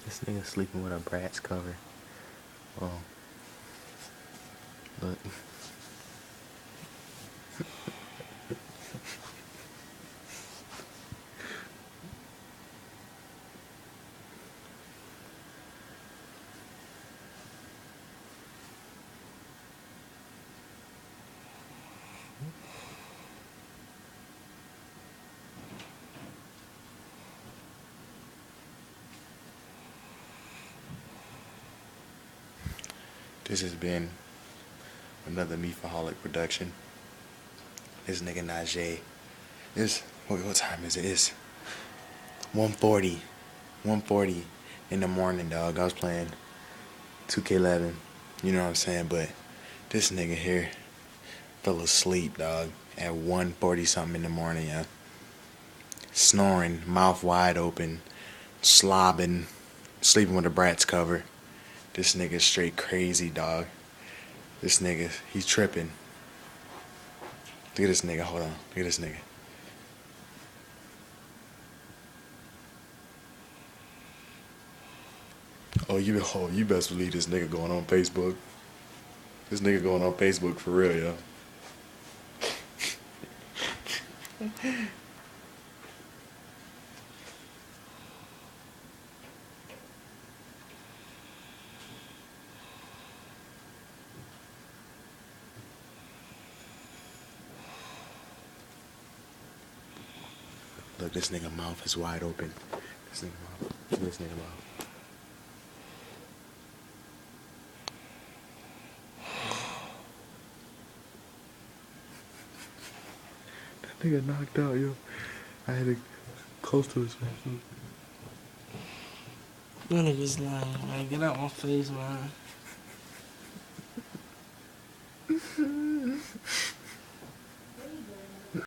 This nigga sleeping with a Bratz cover. Oh, look. This has been another Meafaholic production. This nigga Najee. What time is it? It's 1:40. 1:40 in the morning, dog. I was playing 2K11. You know what I'm saying? But this nigga here fell asleep, dog, at 1:40 something in the morning, yeah. Snoring, mouth wide open, slobbing, sleeping with a Bratz cover. This nigga straight crazy, dog. This nigga, he's tripping. Look at this nigga, hold on. Look at this nigga. Oh, you best believe this nigga going on Facebook. This nigga going on Facebook for real, yo. Look, this nigga mouth is wide open. This nigga mouth. Look at this nigga mouth. That nigga knocked out, yo. I had it close to his face. You niggas lying, man. Get out my face, man.